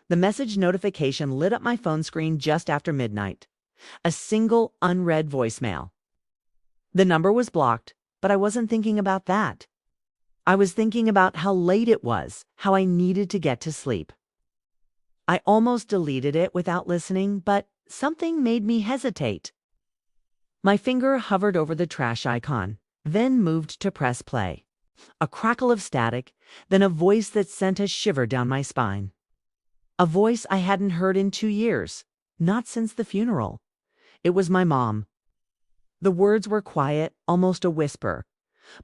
The message notification lit up my phone screen just after midnight. A single unread voicemail. The number was blocked, but I wasn't thinking about that. I was thinking about how late it was, how I needed to get to sleep. I almost deleted it without listening, but something made me hesitate. My finger hovered over the trash icon, then moved to press play. A crackle of static, then a voice that sent a shiver down my spine. A voice I hadn't heard in 2 years, not since the funeral. It was my mom. The words were quiet, almost a whisper,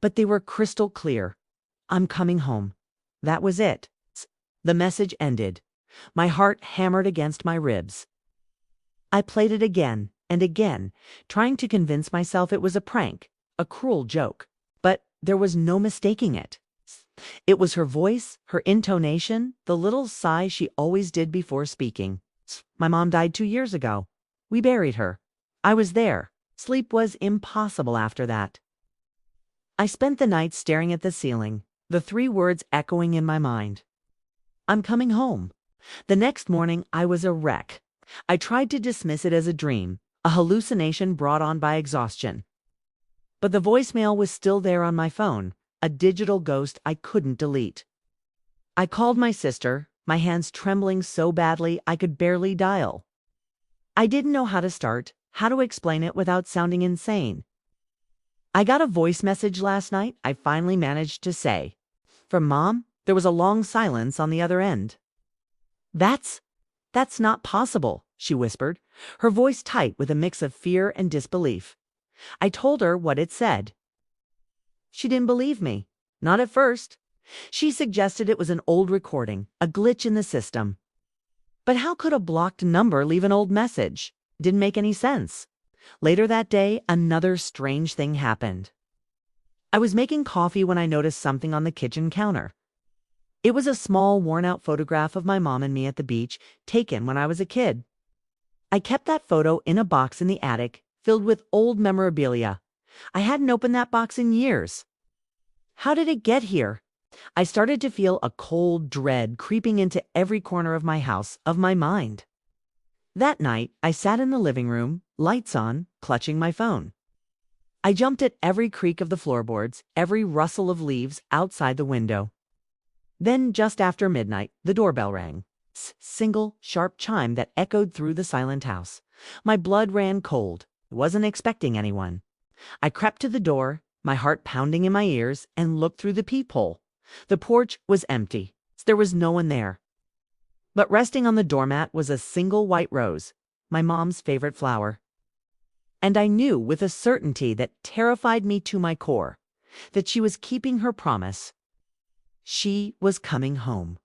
but they were crystal clear. "I'm coming home." That was it. The message ended. My heart hammered against my ribs. I played it again and again, trying to convince myself it was a prank, a cruel joke. But there was no mistaking it. It was her voice, her intonation, the little sigh she always did before speaking. My mom died 2 years ago. We buried her. I was there. Sleep was impossible after that. I spent the night staring at the ceiling, the 3 words echoing in my mind. "I'm coming home." The next morning, I was a wreck. I tried to dismiss it as a dream, a hallucination brought on by exhaustion. But the voicemail was still there on my phone, a digital ghost I couldn't delete. I called my sister, my hands trembling so badly I could barely dial. I didn't know how to start, how to explain it without sounding insane. "I got a voice message last night," I finally managed to say. From Mom, there was a long silence on the other end. That's not possible," she whispered, her voice tight with a mix of fear and disbelief. I told her what it said. She didn't believe me. Not at first. She suggested it was an old recording, a glitch in the system. But how could a blocked number leave an old message? Didn't make any sense. Later that day, another strange thing happened. I was making coffee when I noticed something on the kitchen counter. It was a small, worn-out photograph of my mom and me at the beach, taken when I was a kid. I kept that photo in a box in the attic, filled with old memorabilia. I hadn't opened that box in years. How did it get here? I started to feel a cold dread creeping into every corner of my house, of my mind. That night, I sat in the living room, lights on, clutching my phone. I jumped at every creak of the floorboards, every rustle of leaves outside the window. Then, just after midnight, the doorbell rang. Single, sharp chime that echoed through the silent house. My blood ran cold. I wasn't expecting anyone. I crept to the door, my heart pounding in my ears, and looked through the peephole. The porch was empty. There was no one there. But resting on the doormat was a single white rose, my mom's favorite flower. And I knew with a certainty that terrified me to my core that she was keeping her promise. She was coming home.